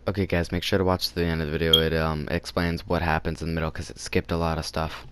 Okay, guys, make sure to watch the end of the video. It explains what happens in the middle because it skipped a lot of stuff.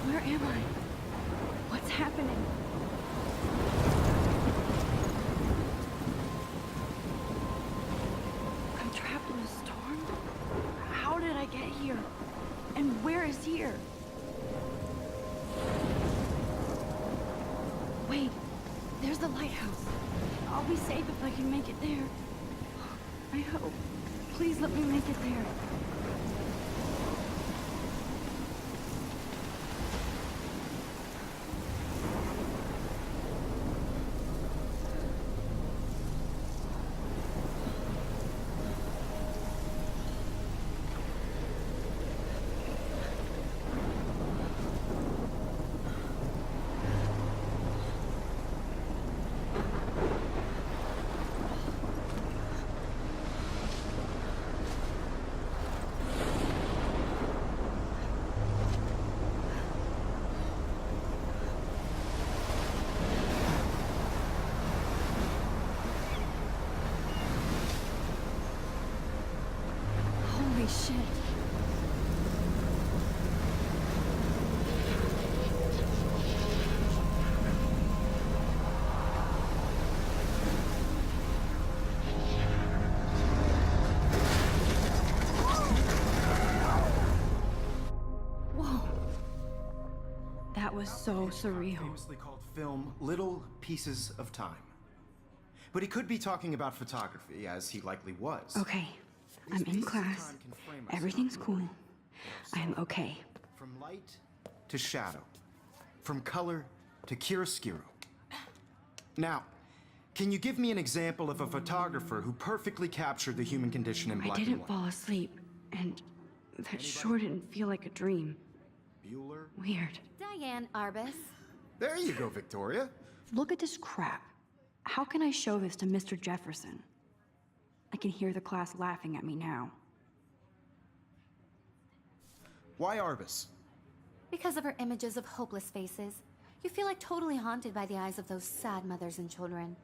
Where am I? What's happening? I'm trapped in a storm? How did I get here? And where is here? Wait, there's the lighthouse. I'll be safe if I can make it there. I hope. Please let me make it there. Holy shit. Whoa. That was so surreal. Famously called film Little Pieces of Time. But he could be talking about photography, as he likely was. Okay, I'm in class. Everything's cool. I am okay. From light to shadow. From color to chiaroscuro. Now, can you give me an example of a photographer who perfectly captured the human condition in I black and didn't white? fall asleep, and that sure didn't feel like a dream. Bueller? Weird. Diane Arbus. There you go, Victoria. Look at this crap. How can I show this to Mr. Jefferson? I can hear the class laughing at me now. Why Arbus? Because of her images of hopeless faces, you feel like totally haunted by the eyes of those sad mothers and children.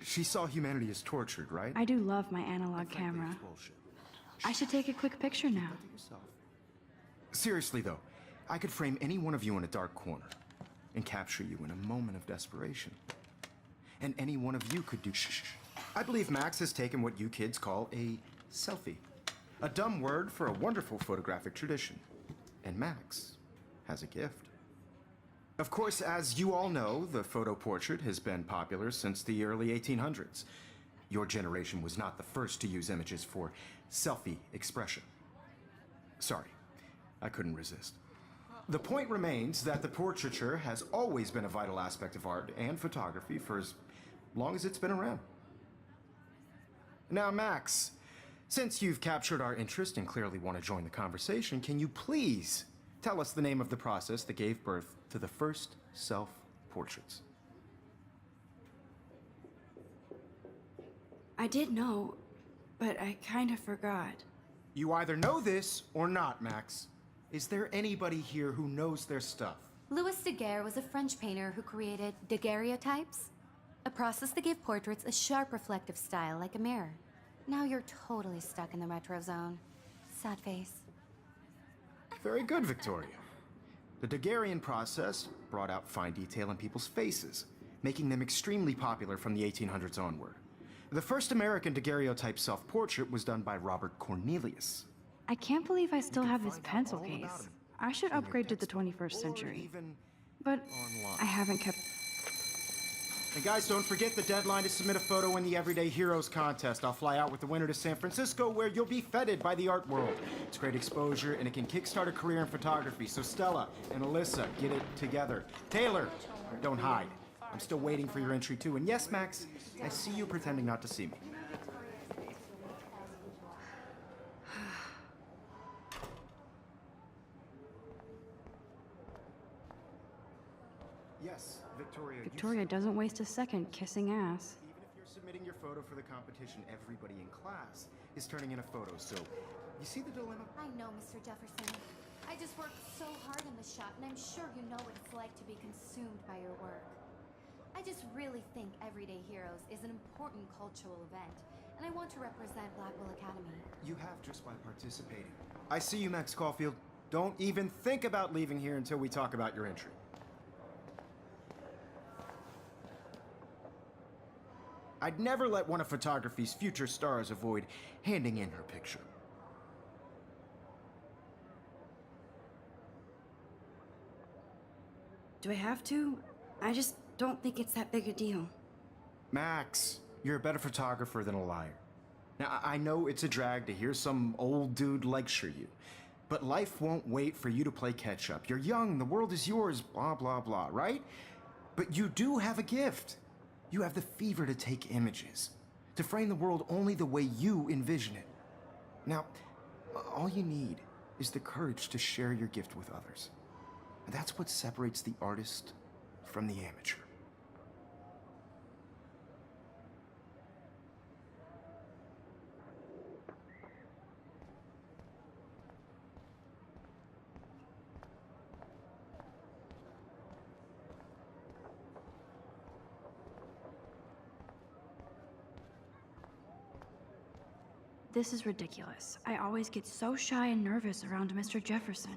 She saw humanity as tortured, right? I do love my analog camera. It's bullshit. I should take a quick picture now. Seriously, though, I could frame any one of you in a dark corner and capture you in a moment of desperation. And any one of you could do shh. I believe Max has taken what you kids call a selfie. A dumb word for a wonderful photographic tradition. And Max has a gift. Of course, as you all know, the photo portrait has been popular since the early 1800s. Your generation was not the first to use images for selfie expression. Sorry, I couldn't resist. The point remains that the portraiture has always been a vital aspect of art and photography for as long as it's been around. Now, Max, since you've captured our interest and clearly want to join the conversation, can you please Tell us the name of the process that gave birth to the first self-portraits. I did know, but I kind of forgot. You either know this or not, Max. Is there anybody here who knows their stuff? Louis Daguerre was a French painter who created daguerreotypes, a process that gave portraits a sharp reflective style like a mirror. Now you're totally stuck in the retro zone. Sad face. Very good, Victoria. The Daguerrean process brought out fine detail in people's faces, making them extremely popular from the 1800s onward. The first American daguerreotype self-portrait was done by Robert Cornelius. I can't believe I still have this pencil all case. about him I should in your upgrade to the textbook 21st or century. even But online. I haven't kept... And guys, don't forget the deadline to submit a photo in the Everyday Heroes contest. I'll fly out with the winner to San Francisco, where you'll be feted by the art world. It's great exposure, and it can kickstart a career in photography. So Stella and Alyssa, get it together. Taylor, don't hide. I'm still waiting for your entry too. And yes, Max, I see you pretending not to see me. Yes, Victoria. Victoria doesn't waste a second kissing ass. Even if you're submitting your photo for the competition, everybody in class is turning in a photo. So, you see the dilemma? I know, Mr. Jefferson. I just worked so hard in the shop, and I'm sure you know what it's like to be consumed by your work. I just really think Everyday Heroes is an important cultural event, and I want to represent Blackwell Academy. You have just by participating. I see you, Max Caulfield. Don't even think about leaving here until we talk about your entry. I'd never let one of photography's future stars avoid handing in her picture. Do I have to? I just don't think it's that big a deal. Max, you're a better photographer than a liar. Now, I know it's a drag to hear some old dude lecture you, but life won't wait for you to play catch-up. You're young, the world is yours, blah, blah, blah, right? But you do have a gift. You have the fever to take images, to frame the world only the way you envision it. Now, all you need is the courage to share your gift with others. And that's what separates the artist from the amateur. This is ridiculous. I always get so shy and nervous around Mr. Jefferson.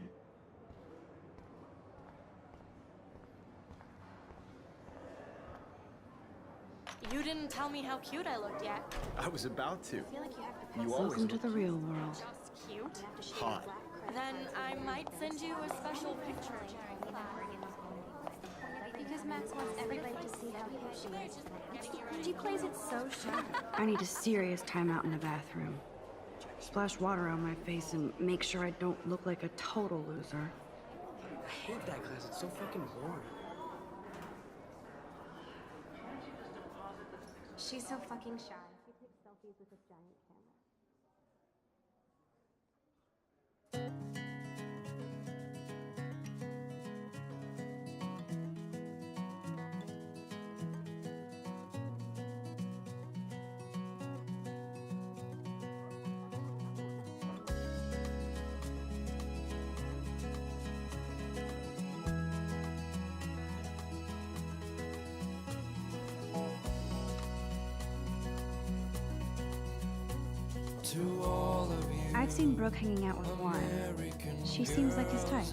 You didn't tell me how cute I looked yet. I was about to. I feel like you have to You always Welcome to the real world. just cute. hot. Then I might send you a special picture. Because Max wants everybody to see how cute she is. She plays it so shy. I need a serious timeout in the bathroom. Splash water on my face and make sure I don't look like a total loser. I hate that class. It's so fucking boring. She's so fucking shy. She takes selfies with this giant camera. I've seen Brooke hanging out with Warren. She seems like his type.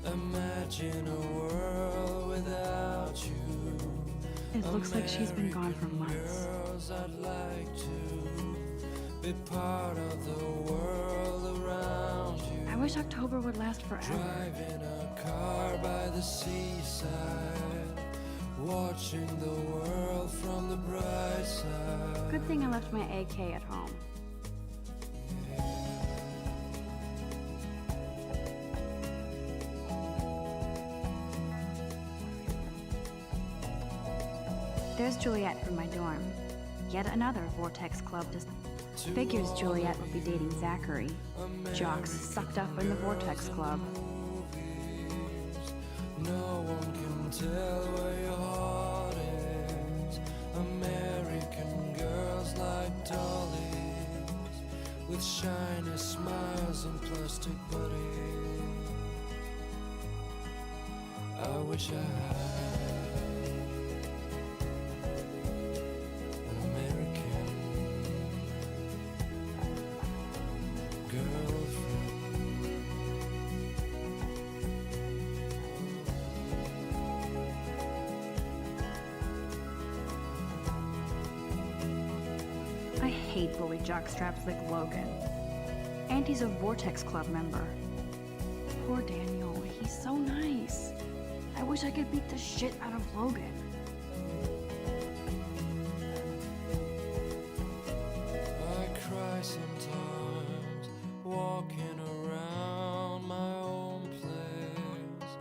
Imagine a world without you. It looks like she's been gone for months. Girls, I'd like to be part of the world around you. I wish October would last forever. Driving a car by the seaside, watching the world from the bright side. Good thing I left my AK at home. There's Juliet from my dorm. Yet another Vortex Club Figures Juliet would be dating Zachary. Jocks sucked up in the Vortex Club. No one can tell where your heart is. American girls like dollies, with shiny smiles and plastic bodies. I wish I had an American girlfriend. I hate bully jockstraps like Logan. And he's a Vortex Club member. Poor Daniel, he's so nice. I wish I could beat the shit out of Logan. I cry sometimes, walking around my own place,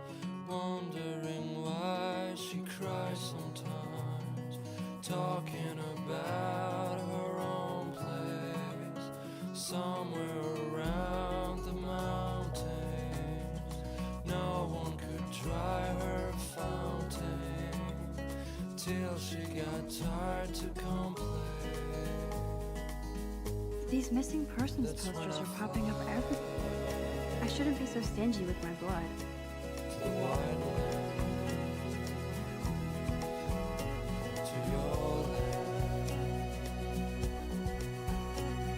wondering why she cries sometimes, talking about her own place, somewhere around the mountains. No one could dry her fountain till she got tired to complain. These missing persons posters are popping up everywhere. I shouldn't be so stingy with my blood. To the wide land, to your land.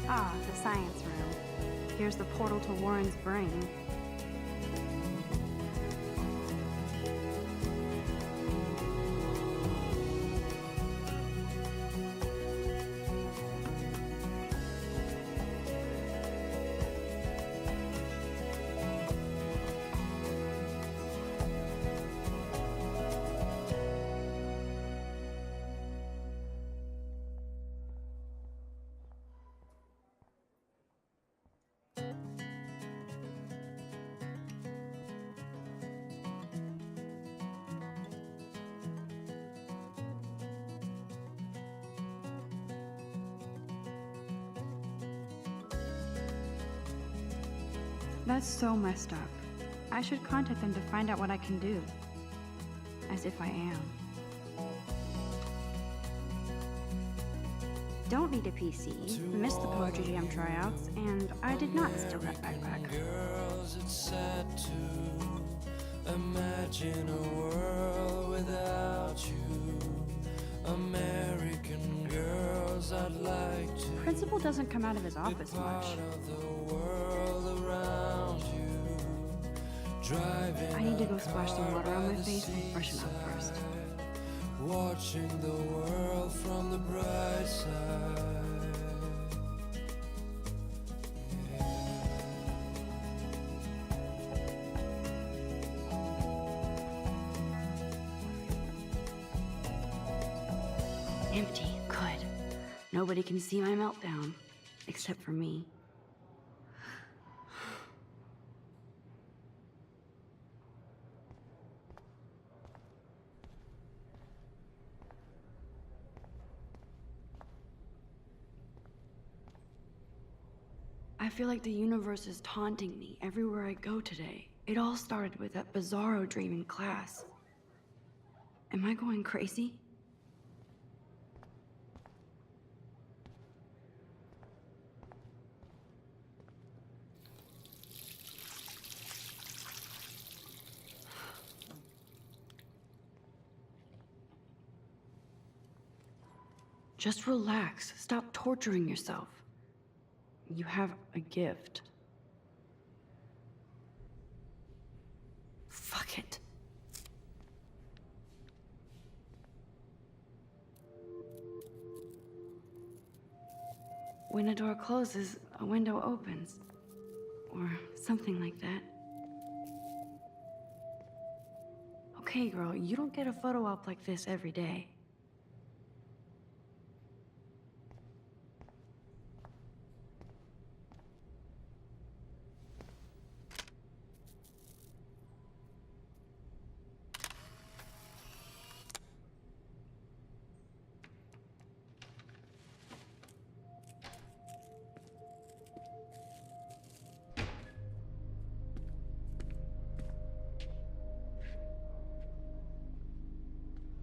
Ah, the science room. Here's the portal to Warren's brain. That's so messed up. I should contact them to find out what I can do. As if I am. Don't need a PC, missed the Poetry Jam tryouts, and I did not steal that backpack. Girls, it's sad to imagine a world without you. American girls, I'd like to. Principal doesn't come out of his office much. Part of the world around you. Driving I need to go splash some water on my by the face and freshen up first. seaside, watching the world from the bright side. Empty, good. Nobody can see my meltdown, except for me. I feel like the universe is taunting me everywhere I go today. It all started with that bizarro dream in class. Am I going crazy? Just relax. Stop torturing yourself. You have a gift. Fuck it. When a door closes, a window opens. Or something like that. Okay, girl, you don't get a photo op like this every day.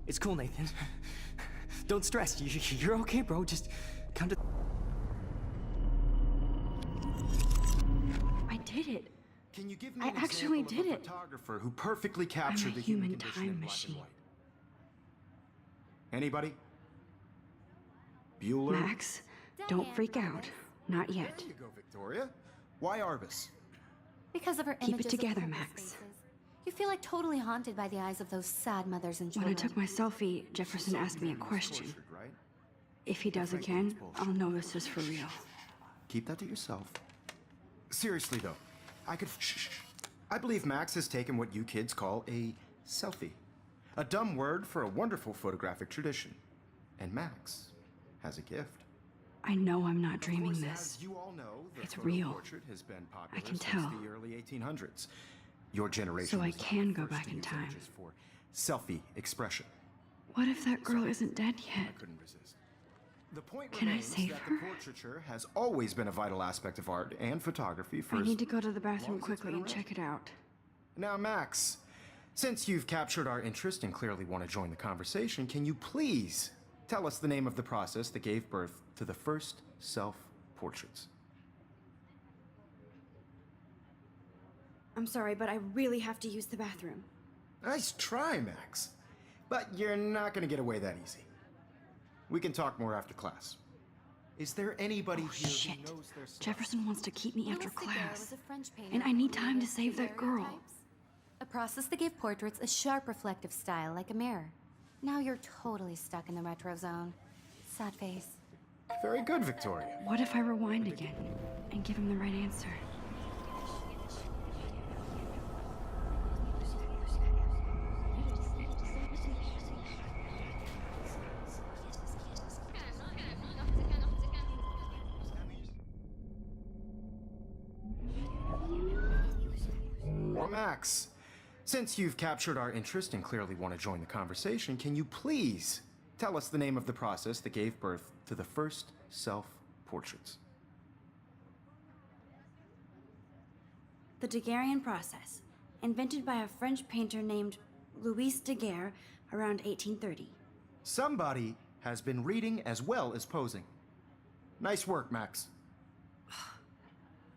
It's cool, Nathan. Don't stress. You're okay, bro. Just come to... I did it. Can you give me I an actually example of did a it. photographer who perfectly captured the human human condition time in black machine. and white? Anybody? Bueller? Max, don't freak out. Not yet. There you go, Victoria. Why Arbus? Because of her Keep it images together, of homeless Max. faces. You feel like totally haunted by the eyes of those sad mothers and When I children. took my selfie, Jefferson asked me a question. Tortured, right? If he does again, I'll know this is for real. Keep that to yourself. Seriously, though, I believe Max has taken what you kids call a selfie. A dumb word for a wonderful photographic tradition. And Max has a gift. I know I'm not dreaming Of course, this. as you all know, the It's photo real. portrait has been popular I can since tell. the early 1800s. Your generation So I was the can go first back to in use time. images for selfie expression. What if that girl isn't dead yet? I couldn't resist. The point Can I remains save that her? the portraiture has always been a vital aspect of art and photography for I as need to go to the bathroom long as it's quickly been and around. check it out. Now, Max, since you've captured our interest and clearly want to join the conversation, can you please tell us the name of the process that gave birth to the first self-portraits? I'm sorry, but I really have to use the bathroom. Nice try, Max. But you're not going to get away that easy. We can talk more after class. Is there anybody here Shit. who knows their stuff? Jefferson wants to keep me after Louis Daguerre class. was a French painter And I need who time to created save that girl. daguerreotypes, a process that gave portraits a sharp reflective style like a mirror. Now you're totally stuck in the retro zone. Sad face. Very good, Victoria. What if I rewind again and give him the right answer? Well, Max, since you've captured our interest and clearly want to join the conversation, can you please tell us the name of the process that gave birth to the first self-portraits? The Daguerrean process, invented by a French painter named Louis Daguerre around 1830. Somebody has been reading as well as posing. Nice work, Max.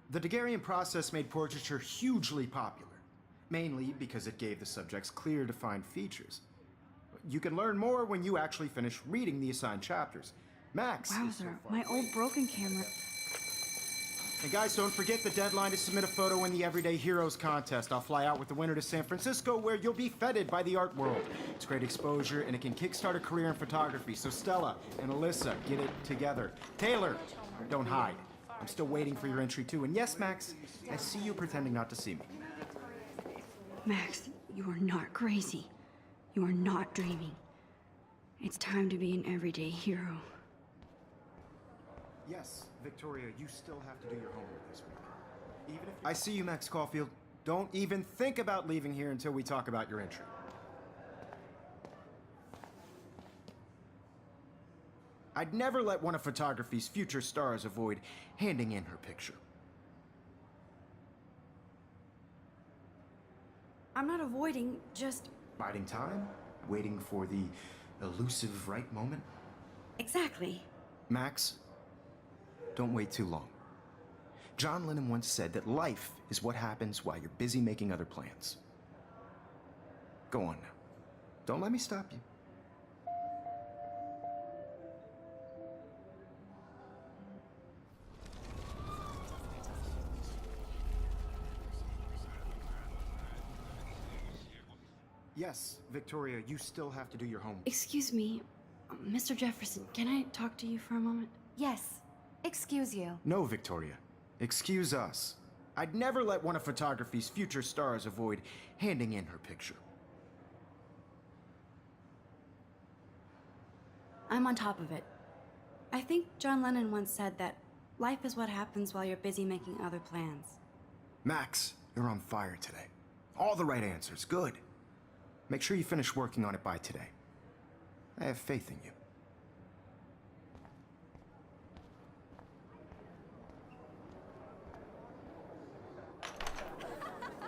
The Daguerrean process made portraiture hugely popular, mainly because it gave the subjects clear, defined features. You can learn more when you actually finish reading the assigned chapters. Max is so Wowzer, far my old broken camera. And guys, don't forget the deadline to submit a photo in the Everyday Heroes contest. I'll fly out with the winner to San Francisco, where you'll be feted by the art world. It's great exposure, and it can kickstart a career in photography. So Stella and Alyssa, get it together. Taylor, don't hide. I'm still waiting for your entry too. And yes, Max, I see you pretending not to see me. Max, you are not crazy. You are not dreaming. It's time to be an everyday hero. Yes, Victoria, you still have to do your homework this week. Even if I see you, Max Caulfield. Don't even think about leaving here until we talk about your entry. I'd never let one of photography's future stars avoid handing in her picture. I'm not avoiding, just... Biding time, waiting for the elusive right moment. Exactly. Max, don't wait too long. John Lennon once said that life is what happens while you're busy making other plans. Go on now. Don't let me stop you. Yes, Victoria, you still have to do your homework. Excuse me, Mr. Jefferson, can I talk to you for a moment? Yes. Excuse you. No, Victoria. Excuse us. I'd never let one of photography's future stars avoid handing in her picture. I'm on top of it. I think John Lennon once said that life is what happens while you're busy making other plans. Max, you're on fire today. All the right answers. Good. Make sure you finish working on it by today. I have faith in you.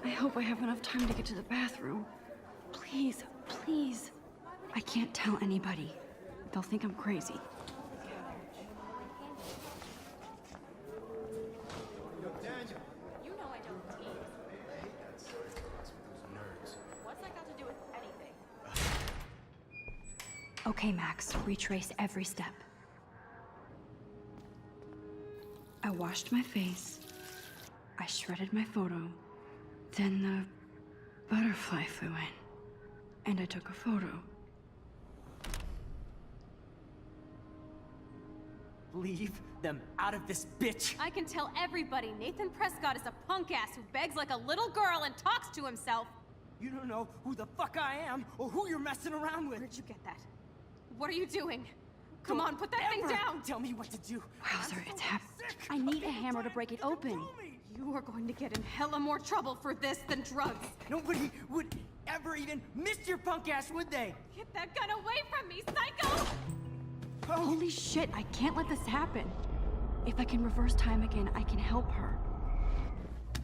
I hope I have enough time to get to the bathroom. Please, please. I can't tell anybody. They'll think I'm crazy. You know I don't tease. What's that got to do with anything? Okay, Max, retrace every step. I washed my face. I shredded my photo. Then the butterfly flew in. And I took a photo. Leave them out of this bitch! I can tell everybody Nathan Prescott is a punk ass who begs like a little girl and talks to himself. You don't know who the fuck I am or who you're messing around with. Where'd you get that? What are you doing? Come on, put that thing down! Tell me what to do. Wowzer, it's happening. I need a hammer to break it open. You are going to get in hella more trouble for this than drugs. Nobody would ever even miss your punk ass, would they? Get that gun away from me, psycho! Holy shit, I can't let this happen. If I can reverse time again, I can help her.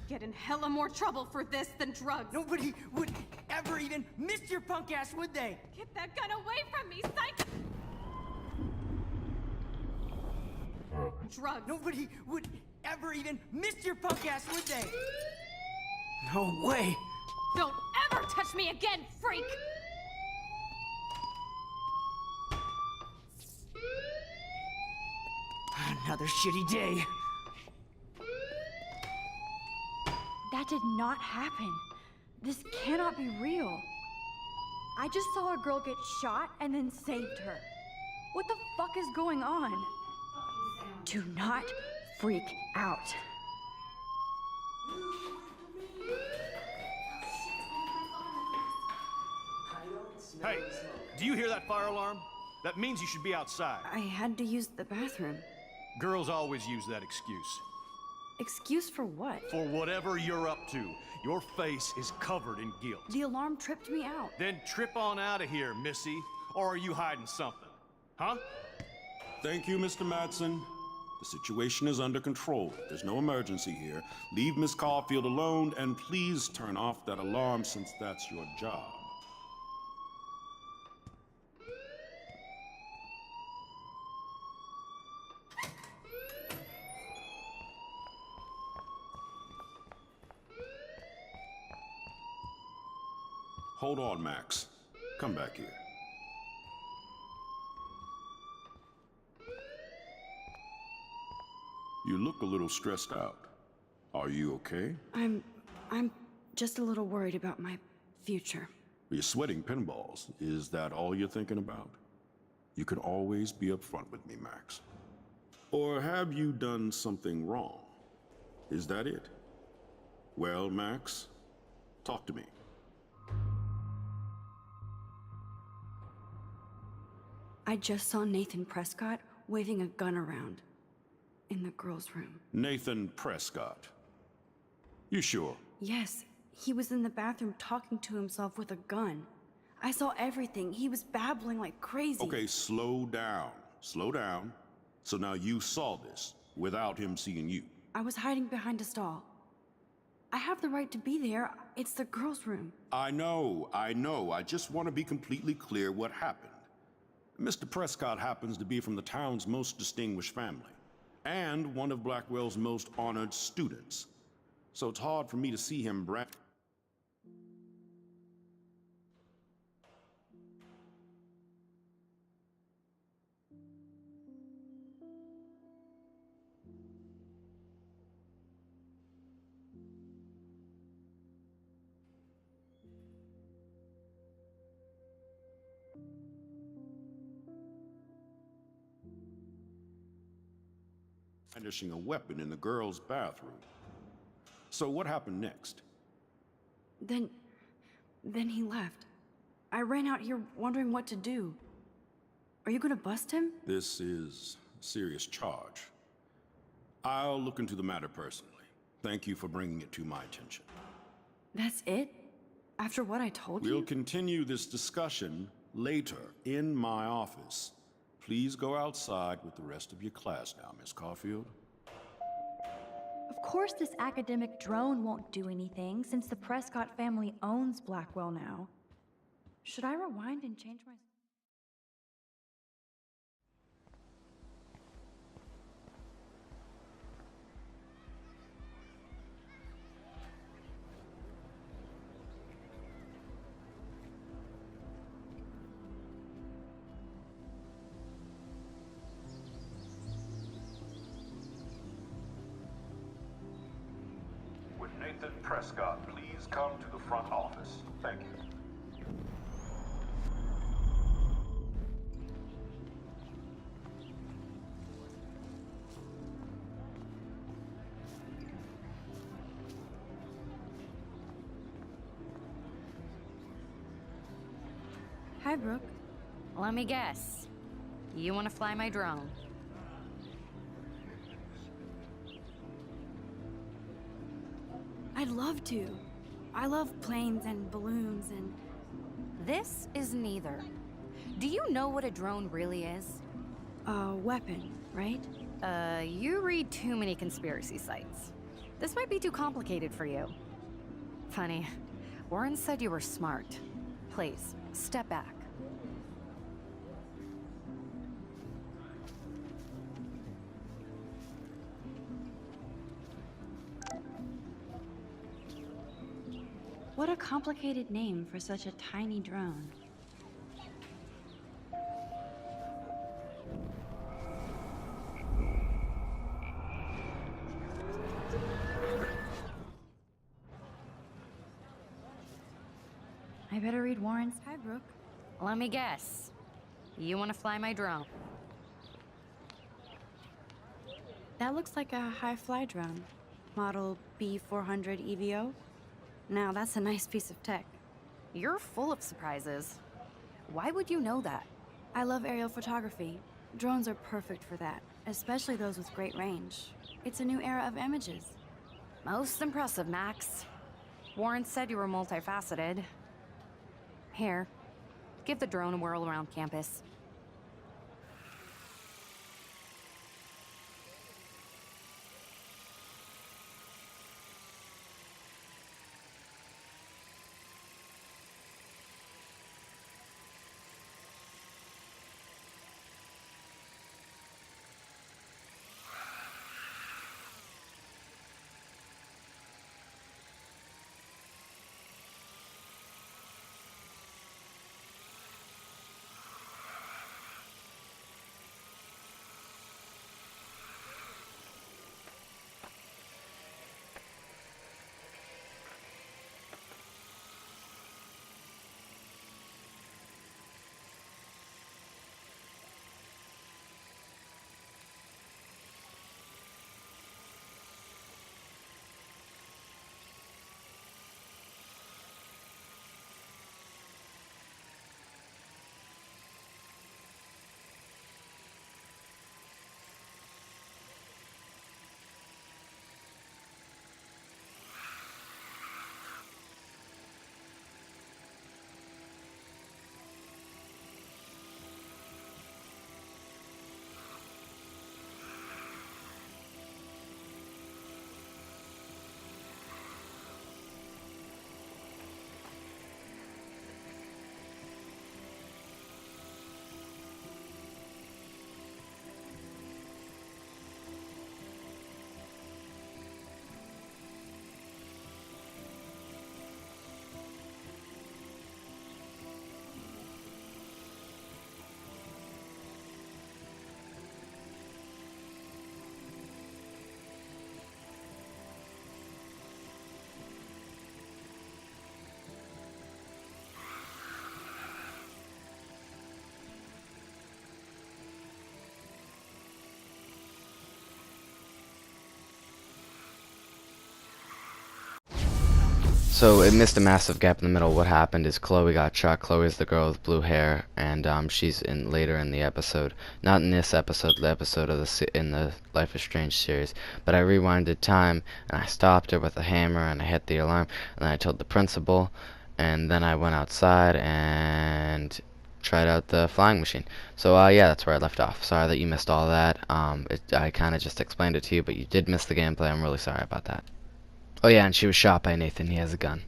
Get in hella more trouble for this than drugs. Nobody would ever even miss your punk ass, would they? Get that gun away from me, psycho! Drugs. Nobody would ever even miss your punk ass, would they? No way! Don't ever touch me again, freak! Another shitty day. That did not happen. This cannot be real. I just saw a girl get shot and then saved her. What the fuck is going on? Do not freak out. Hey, do you hear that fire alarm? That means you should be outside. I had to use the bathroom. Girls always use that excuse. Excuse for what? For whatever you're up to, your face is covered in guilt. The alarm tripped me out. Then trip on out of here, Missy. Or are you hiding something? Huh? Thank you, Mr. Madsen. The situation is under control. There's no emergency here. Leave Miss Caulfield alone, and please turn off that alarm since that's your job. Hold on, Max. Come back here. You look a little stressed out. Are you okay? I'm just a little worried about my future. You're sweating pinballs. Is that all you're thinking about? You can always be upfront with me, Max. Or have you done something wrong? Is that it? Well, Max, talk to me. I just saw Nathan Prescott waving a gun around in the girls' room. Nathan Prescott. You sure? Yes, he was in the bathroom talking to himself with a gun. I saw everything. He was babbling like crazy. Okay, slow down. Slow down. So now you saw this without him seeing you. I was hiding behind a stall. I have the right to be there. It's the girls' room. I know. I just want to be completely clear what happened. Mr. Prescott happens to be from the town's most distinguished family, and one of Blackwell's most honored students. So it's hard for me to see him brandishing a weapon in the girls' bathroom. So what happened next? Then he left. I ran out here wondering what to do. Are you gonna bust him? This is a serious charge. I'll look into the matter personally. Thank you for bringing it to my attention. That's it? After what I told you? We'll continue this discussion later in my office. Please go outside with the rest of your class now, Miss Caulfield. Of course this academic drone won't do anything, since the Prescott family owns Blackwell now. Should I rewind and change my... Prescott please come to the front office? Thank you. Hi, Brooke. Let me guess. You want to fly my drone? I'd love to. I love planes and balloons and... This is neither. Do you know what a drone really is? A weapon, right? You read too many conspiracy sites. This might be too complicated for you. Funny. Warren said you were smart. Please, step back. What a complicated name for such a tiny drone. I better read Warren's. Hi, Brooke. Let me guess. You want to fly my drone? That looks like a high-fly drone. Model B400 EVO. Now, that's a nice piece of tech. You're full of surprises. Why would you know that? I love aerial photography. Drones are perfect for that, especially those with great range. It's a new era of images. Most impressive, Max. Warren said you were multifaceted. Here, give the drone a whirl around campus. So it missed a massive gap in the middle. What happened is Chloe got shot. Chloe's the girl with blue hair, and she's in later in the episode. Not in this episode, the episode of in the Life is Strange series. But I rewinded time, and I stopped her with a hammer, and I hit the alarm, and I told the principal, and then I went outside and tried out the flying machine. So yeah, that's where I left off. Sorry that you missed all that. I kind of just explained it to you, but you did miss the gameplay. I'm really sorry about that. Oh yeah, and she was shot by Nathan. He has a gun.